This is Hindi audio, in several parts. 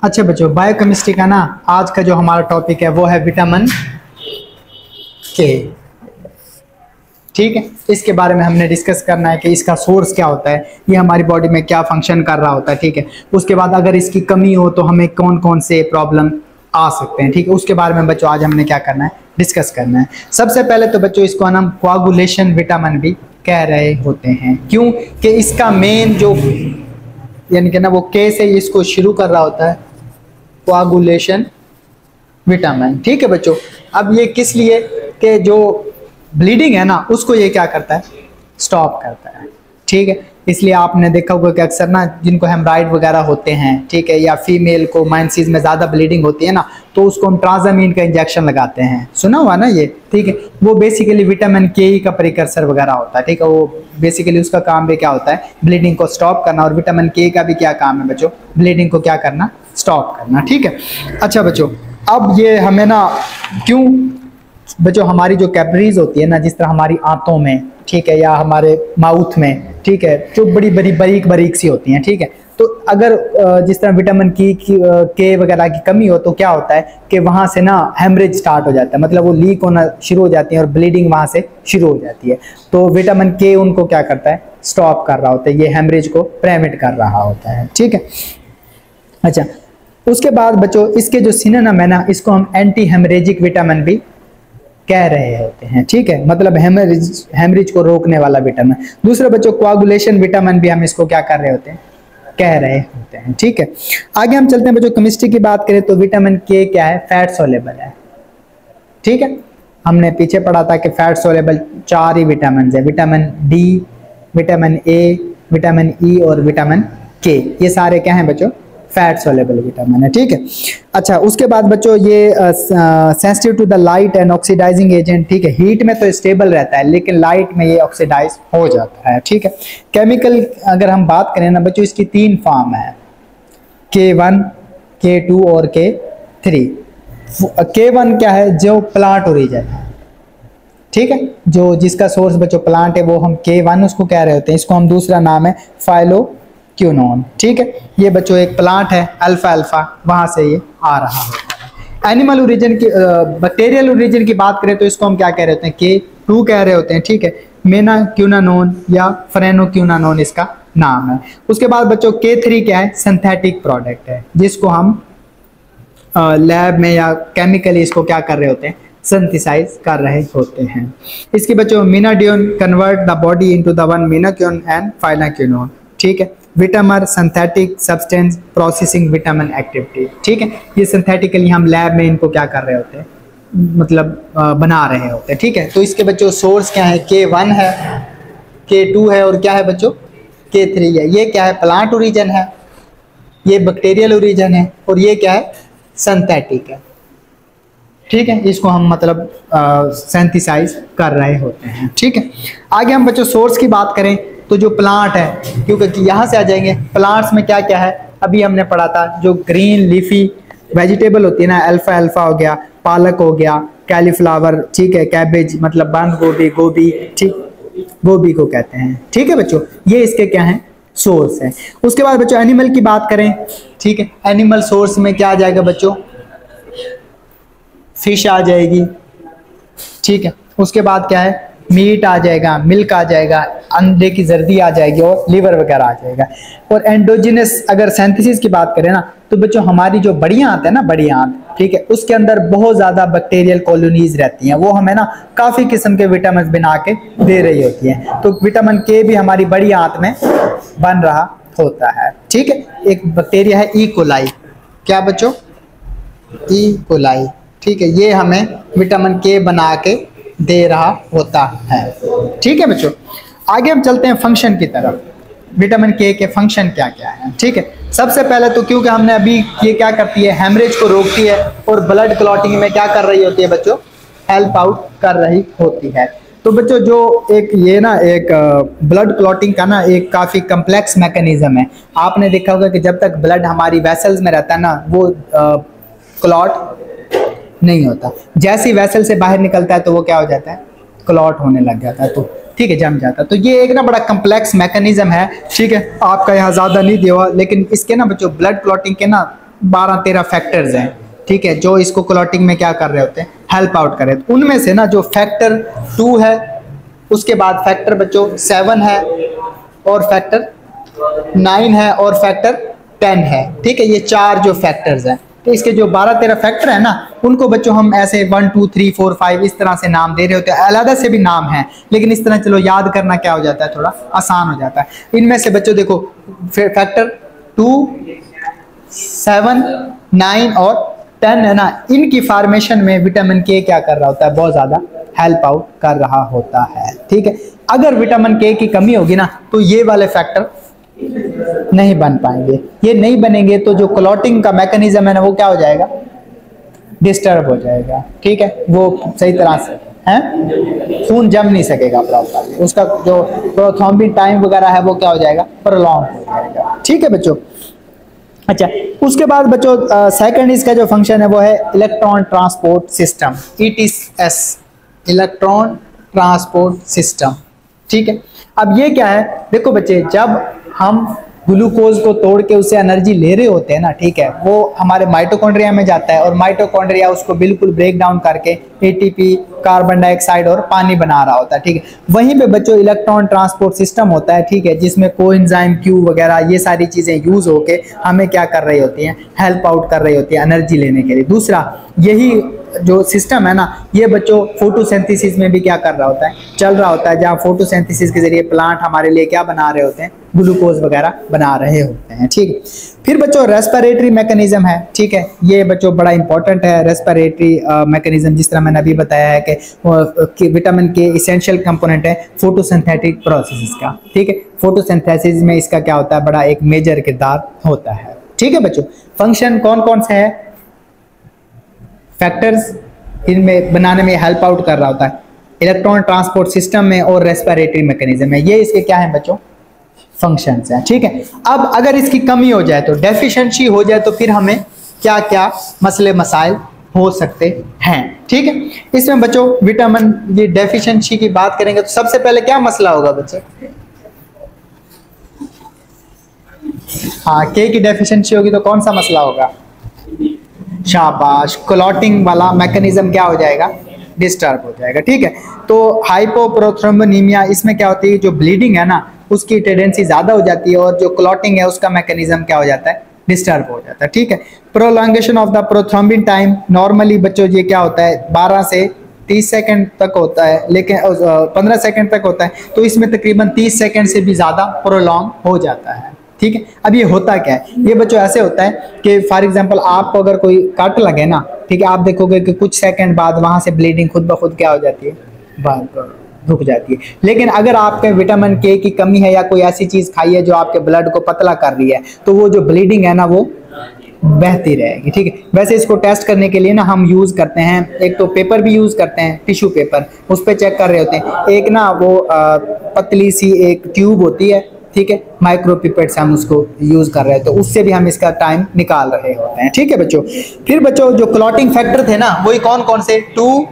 अच्छा बच्चों, बायोकेमिस्ट्री का ना आज का जो हमारा टॉपिक है वो है विटामिन के। ठीक है, इसके बारे में हमने डिस्कस करना है कि इसका सोर्स क्या होता है, ये हमारी बॉडी में क्या फंक्शन कर रहा होता है। ठीक है, उसके बाद अगर इसकी कमी हो तो हमें कौन कौन से प्रॉब्लम आ सकते हैं। ठीक है, उसके बारे में बच्चों आज हमने क्या करना है, डिस्कस करना है। सबसे पहले तो बच्चों इसको हम कोआगुलेशन विटामिन भी कह रहे होते हैं। क्यों कि इसका मेन जो यानी कि ना वो के से इसको शुरू कर रहा होता है, कोआगुलेशन विटामिन। ठीक है बच्चों, अब ये किस लिए कि जो ब्लीडिंग है ना उसको ये क्या करता है, स्टॉप करता है। ठीक है, इसलिए आपने देखा होगा कि अक्सर ना जिनको हेमराइड वगैरह होते हैं, ठीक है, या फीमेल को मेंसेस में ज़्यादा ब्लीडिंग होती है ना, तो उसको हम ट्रांसअमीन का इंजेक्शन लगाते हैं। सुना हुआ ना ये? ठीक है, वो बेसिकली विटामिन के का प्रिकर्सर वगैरह होता है। ठीक है, वो बेसिकली उसका काम भी क्या होता है, ब्लीडिंग को स्टॉप करना, और विटामिन के का भी क्या काम है बच्चों, ब्लीडिंग को क्या करना, स्टॉप करना। ठीक है, अच्छा बच्चों, अब ये हमें ना क्यों बच्चों, हमारी जो कैपिलरीज होती है ना, जिस तरह हमारी आंतों में, ठीक है, या हमारे माउथ में, ठीक है, जो बड़ी बड़ी बारीक बारीक सी होती हैं। ठीक है, तो अगर जिस तरह विटामिन के वगैरह की कमी हो तो क्या होता है कि वहाँ से ना हेमरेज स्टार्ट हो जाता है, मतलब वो लीक होना शुरू हो जाती है और ब्लीडिंग वहाँ से शुरू हो जाती है। तो विटामिन के उनको क्या करता है, स्टॉप कर रहा होता है, ये हेमरेज को प्रिवेंट कर रहा होता है। ठीक है, अच्छा, उसके बाद बच्चों इसके जो सिनोनिम है ना, इसको हम एंटी हेमरेजिक विटामिन भी कह रहे होते हैं। ठीक है, मतलब हेमरेज को रोकने वाला विटामिन। दूसरा बच्चों कोआगुलेशन विटामिन भी हम इसको क्या कर रहे होते हैं, कह रहे होते हैं। ठीक है, आगे हम चलते हैं बच्चों, केमिस्ट्री की बात करें तो विटामिन के क्या है, फैट सोलेबल है। ठीक है, हमने पीछे पढ़ा था कि फैट सोलेबल 4 ही विटामिन है, vitamin D, vitamin A, vitamin E और विटामिन के, ये सारे क्या हैं बच्चों, फैट सोलेबल विटामिन है। ठीक है, अच्छा, उसके बाद बच्चों ये sensitive to the light and oxidizing agent. ठीक है, हीट में तो स्टेबल रहता है लेकिन लाइट में ये ऑक्सीडाइज हो जाता है। ठीक है, केमिकल अगर हम बात करें ना बच्चों, इसकी 3 फॉर्म है, K1, K2 और K3। K1 क्या है, जो प्लांट ओरिजिन है। ठीक है, जो जिसका सोर्स बच्चों प्लांट है वो हम K1 उसको कह रहे होते हैं। इसको हम दूसरा नाम है फाइलोक्विनोन। ठीक है, ये बच्चों एक प्लांट है, अल्फा अल्फा वहां से ये आ रहा होता है। एनिमल ओरिजिन की बैक्टीरियल ओरिजिन की बात करें तो इसको हम क्या कह रहे होते हैं, K2 कह रहे होते हैं। ठीक है, मेनाक्विनोन या फ्रेनोक्विनोन इसका नाम है। उसके बाद बच्चों K3 क्या है, सिंथेटिक प्रोडक्ट है, जिसको हम लैब में या केमिकली इसको क्या कर रहे होते हैं, सिंथेसाइज कर रहे होते हैं। इसकी बच्चों menadione convert the body into the one menaquinone and phylloquinone. ठीक है, vitamin synthetic substance processing vitamin activity. ठीक है, ये सिंथेटिकली हम लैब में इनको क्या कर रहे होते हैं, मतलब बना रहे होते हैं। ठीक है, तो इसके बच्चों सोर्स क्या है, K1 है, K2 है और क्या है बच्चों, K3 है। ये क्या है, प्लांट ओरिजिन है, ये बैक्टीरियल ओरिजिन है, और ये क्या है, सिंथेटिक है। ठीक है, इसको हम मतलब सिंथेसाइज कर रहे होते हैं। ठीक है, आगे हम बच्चों सोर्स की बात करें तो जो प्लांट है, क्योंकि यहाँ से आ जाएंगे, प्लांट्स में क्या क्या है, अभी हमने पढ़ा था, जो ग्रीन लीफी वेजिटेबल होती है ना, अल्फा अल्फा हो गया, पालक हो गया, कैलीफ्लावर, ठीक है, कैबेज मतलब बंद गोभी, गोभी, ठीक, गोभी को कहते हैं। ठीक है बच्चों, ये इसके क्या है, सोर्स है। उसके बाद बच्चों एनिमल की बात करें, ठीक है, एनिमल सोर्स में क्या आ जाएगा बच्चों, फिश आ जाएगी। ठीक है, उसके बाद क्या है, मीट आ जाएगा, मिल्क आ जाएगा, अंडे की जर्दी आ जाएगी और लीवर वगैरह आ जाएगा। और एंडोजिनस अगर सिंथेसिस की बात करें ना तो बच्चों हमारी जो बड़ी आंत है ना, बड़ी आंत, ठीक है, उसके अंदर बहुत ज्यादा बैक्टीरियल कॉलोनीज रहती हैं, वो हमें ना काफी किस्म के विटामिन बना के दे रही होती हैं। तो विटामिन के भी हमारी बड़ी आंत में बन रहा होता है। ठीक है, एक बैक्टीरिया है ई कोलाई, क्या बच्चों, ई कोलाई। ठीक है, ये हमें विटामिन के बना के दे रहा होता है। ठीक है बच्चों, आगे हम चलते हैं फंक्शन की तरफ, विटामिन के फंक्शन क्या क्या है। ठीक है, सबसे पहले तो क्योंकि हमने अभी ये क्या करती है, हेमरेज को रोकती है और ब्लड क्लॉटिंग में क्या कर रही होती है बच्चों, हेल्प आउट कर रही होती है। तो बच्चों जो एक ये ना एक ब्लड क्लॉटिंग का ना एक काफ़ी कम्प्लेक्स मैकेनिज्म है। आपने देखा होगा कि जब तक ब्लड हमारी वेसल्स में रहता है ना, वो क्लॉट नहीं होता, जैसे ही वेसल से बाहर निकलता है तो वो क्या हो जाता है, क्लॉट होने लग जाता है, तो ठीक है, जम जाता है। तो ये एक ना बड़ा कम्प्लेक्स मैकेनिज्म है। ठीक है, आपका यहाँ ज़्यादा नहीं दिया हुआ, लेकिन इसके ना बच्चों ब्लड क्लॉटिंग के ना 12-13 फैक्टर्स हैं, ठीक है, जो इसको क्लॉटिंग में क्या कर रहे होते हैं, हेल्प आउट कर रहे हैं। उनमें से ना जो फैक्टर 2 है, उसके बाद फैक्टर बच्चों 7 है, और फैक्टर 9 है, और फैक्टर 10 है, ठीक है। ये 4 जो फैक्टर्स हैं, तो इसके जो 12-13 फैक्टर है ना, उनको बच्चों हम ऐसे 1 2 3 4 5 इस तरह से नाम दे रहे होते हैं। अलग से भी नाम है, लेकिन इस तरह चलो याद करना क्या हो जाता है, थोड़ा आसान हो जाता है। इनमें से बच्चों देखो फैक्टर 2, 7, 9 और 10 है ना, इनकी फॉर्मेशन में विटामिन के क्या कर रहा होता है, बहुत ज्यादा हेल्प आउट कर रहा होता है, ठीक है। अगर विटामिन के की कमी होगी ना, तो ये वाले फैक्टर नहीं बन पाएंगे। ये नहीं बनेंगे तो जो क्लॉटिंग का मैकेनिज्म है ना, वो क्या हो जाएगा, डिस्टर्ब हो जाएगा, ठीक है। वो सही तरह से है, खून जम नहीं सकेगा प्रॉपर, उसका जो प्रोथ्रोम्बिन टाइम वगैरह है वो क्या हो जाएगा, प्रोलॉन्ग हो जाएगा, ठीक है बच्चों। अच्छा, उसके बाद बच्चों सेकंड इसका जो फंक्शन है वो है electron transport system, ETS, electron transport system, ठीक है। अब ये क्या है, देखो बच्चे, जब हम ग्लूकोज को तोड़ के उससे एनर्जी ले रहे होते हैं ना, ठीक है, वो हमारे माइटोकॉन्ड्रिया में जाता है, और माइटोकॉन्ड्रिया उसको बिल्कुल ब्रेक डाउन करके ATP, कार्बन डाइऑक्साइड और पानी बना रहा होता है, ठीक है। वहीं पे बच्चों इलेक्ट्रॉन ट्रांसपोर्ट सिस्टम होता है, ठीक है, जिसमें कोएंजाइम Q वगैरह ये सारी चीजें यूज होके हमें क्या कर रही होती हैं, हेल्प आउट कर रही होती है एनर्जी लेने के लिए। दूसरा, यही जो सिस्टम है ना, ये बच्चों फोटोसिंथेसिस में भी क्या कर रहा होता है, चल रहा होता है, जहाँ फोटोसिंथेसिस के जरिए प्लांट हमारे लिए क्या बना रहे होते हैं, ग्लूकोज वगैरह बना रहे होते हैं, ठीक है। फिर बच्चों रेस्पिरेटरी मैकेनिज्म है, ठीक है, ये बच्चों बड़ा इंपॉर्टेंट है रेस्पिरेटरी मैकेनिज्म। जिस तरह मैंने अभी बताया है कि विटामिन के इसेंशियल कंपोनेंट है फोटोसिंथेटिक प्रोसेस का, ठीक है। फोटोसिंथेसिस में इसका क्या होता है, बड़ा एक मेजर किरदार होता है, ठीक है बच्चों। फंक्शन कौन कौन से है, फैक्टर्स इनमें बनाने में हेल्प आउट कर रहा होता है, इलेक्ट्रॉन ट्रांसपोर्ट सिस्टम में और रेस्पिरेटरी मैकेनिज्म है, ये इसके क्या है बच्चों, फंक्शंस हैं, ठीक है। अब अगर इसकी कमी हो जाए, तो डेफिशिएंसी हो जाए, तो फिर हमें क्या क्या मसले मसाइल हो सकते हैं, ठीक है। इसमें बच्चों विटामिन ये डेफिशिएंसी की बात करेंगे, तो सबसे पहले क्या मसला होगा बच्चों, हाँ, के की डेफिशिएंसी होगी तो कौन सा मसला होगा, शाबाश, क्लॉटिंग वाला मैकेनिज्म क्या हो जाएगा, डिस्टर्ब हो जाएगा, ठीक है। तो हाइपोप्रोथ्रोम्बोनीमिया, इसमें क्या होती है, जो ब्लीडिंग है ना उसकी टेंडेंसी ज्यादा हो जाती है, और जो क्लॉटिंग है उसका मैकेनिज्म क्या हो जाता है, डिस्टर्ब हो जाता है, ठीक है। Prolongation of the prothrombin time, normally बच्चों ये क्या होता है, 12 से 30 सेकंड तक होता है, लेकिन 15 सेकंड तक होता है, तो इसमें तकरीबन 30 सेकंड से भी ज्यादा प्रोलॉन्ग हो जाता है, ठीक है। अब ये होता क्या है, ये बच्चों ऐसे होता है कि फॉर एग्जांपल आपको अगर कोई कट लगे ना, ठीक है, आप देखोगे कि कुछ सेकंड बाद वहां से ब्लीडिंग खुद ब खुद क्या हो जाती है, रुक जाती है। लेकिन अगर आपके विटामिन के की कमी है, या कोई ऐसी चीज खाई है जो आपके ब्लड को पतला कर रही है, तो वो जो ब्लीडिंग है ना वो बहती रहेगी, ठीक है। वैसे इसको टेस्ट करने के लिए ना हम यूज करते हैं, एक तो पेपर भी यूज करते हैं, टिश्यू पेपर, उस पर चेक कर रहे होते हैं। एक ना वो पतली सी एक ट्यूब होती है, ठीक है, माइक्रोपिपेट से हम उसको यूज कर रहे हैं, तो उससे भी हम इसका टाइम निकाल रहे होते हैं, ठीक है बच्चों। फिर बच्चों जो क्लॉटिंग फैक्टर थे ना, वही कौन कौन से, 2,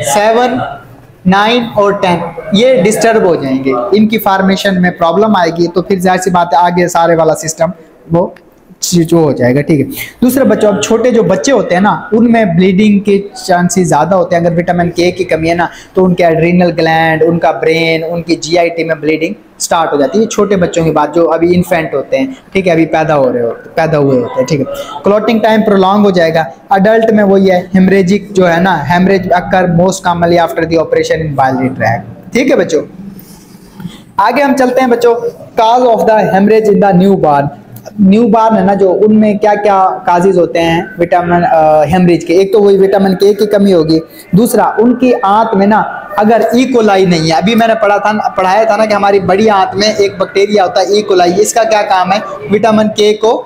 7, 9 और 10, ये डिस्टर्ब हो जाएंगे, इनकी फॉर्मेशन में प्रॉब्लम आएगी, तो फिर जाहिर सी बात है आगे सारे वाला सिस्टम वो जो हो जाएगा, ठीक है। दूसरे बच्चों, अब छोटे जो बच्चे होते हैं ना, उनमें ब्लीडिंग के चांसेस ज्यादा होते हैं। अगर विटामिन के की कमी है ना, तो उनके एड्रीनल ग्लैंड, उनका ब्रेन, उनकी GIT में ब्लीडिंग स्टार्ट हो जाती है। छोटे बच्चों की बात, जो अभी इन्फेंट होते हैं, ठीक है, अभी पैदा हुए होते हैं, ठीक है। क्लॉटिंग टाइम प्रोलॉन्ग हो जाएगा। अडल्ट में वही है, हेमरेजिक जो है ना, haemorrhage occur most commonly after the operation in biliary tract, ठीक है बच्चों। आगे हम चलते हैं बच्चों, cause of the haemorrhage in the newborn है ना, जो उनमें क्या क्या काजेज होते हैं विटामिन हेमरेज के। एक तो वही विटामिन के की कमी होगी। दूसरा, उनकी आंत में ना अगर ई कोलाई नहीं है, अभी मैंने पढ़ाया था ना कि हमारी बड़ी आंत में एक बैक्टीरिया होता है ई कोलाई, इसका क्या काम है, विटामिन के को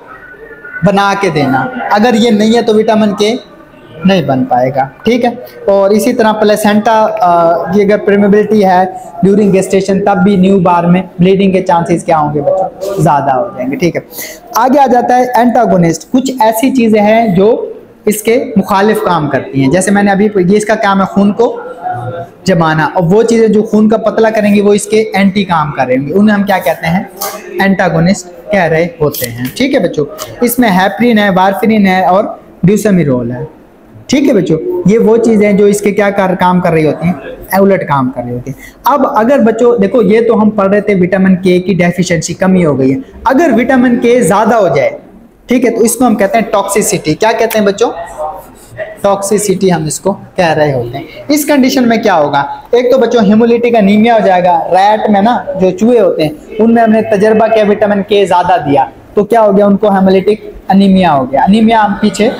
बना के देना। अगर ये नहीं है तो विटामिन के नहीं बन पाएगा, ठीक है। और इसी तरह प्लेसेंटा की अगर परमेबिलिटी है ड्यूरिंग गेस्टेशन, तब भी न्यू बार में ब्लीडिंग के चांसेस क्या होंगे बच्चों, ज्यादा हो जाएंगे, ठीक है। आगे आ जाता है एंटागोनिस्ट, कुछ ऐसी चीजें हैं जो इसके मुखालिफ काम करती हैं। जैसे मैंने अभी ये इसका काम है खून को जमाना, और वो चीजें जो खून का पतला करेंगी वो इसके एंटी काम करेंगे, उन्हें हम क्या कहते हैं, एंटागोनिस्ट कह रहे होते हैं। ठीक है बच्चों, इसमें हेपरिन है, वारफिन है और ड्यूसमिरोल है। ठीक है बच्चों, ये वो चीजें हैं जो इसके क्या काम कर रही होती हैं, उलट काम कर रही होती है। अब अगर बच्चों देखो, ये तो हम पढ़ रहे थे विटामिन के की डेफिशिएंसी कमी हो गई है। अगर विटामिन के ज्यादा हो जाए, ठीक है, तो इसको हम कहते हैं टॉक्सिसिटी। क्या कहते हैं बच्चों, टॉक्सिसिटी हम इसको कह रहे होते हैं। इस कंडीशन में क्या होगा, एक तो बच्चों हेमोलिटिक एनीमिया हो जाएगा। रैट में ना जो चूहे होते हैं उनमें हमने तजर्बा किया विटामिन के ज्यादा दिया, तो क्या हो गया, उनको हेमोलिटिक एनीमिया हो गया। एनीमिया हम पीछे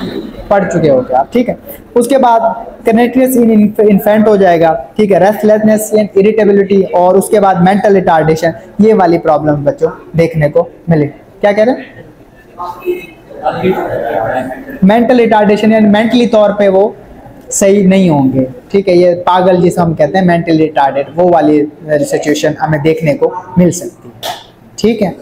पढ़ चुके हो गया। ठीक है, उसके बाद कर्नेटियस इन इन्फेंट हो जाएगा। ठीक है, रेस्टलेसनेस एंड इरिटेबिलिटी, और उसके बाद मेंटल रिटार्डेशन, ये वाली प्रॉब्लम बच्चों देखने को मिले। क्या कह रहे हैं, मेंटल रिटार्डेशन, यानी मेंटली तौर पे वो सही नहीं होंगे। ठीक है, ये पागल जिसे हम कहते हैं मेंटली रिटार्डेड, वो वाली सिचुएशन हमें देखने को मिल सकती है। ठीक है।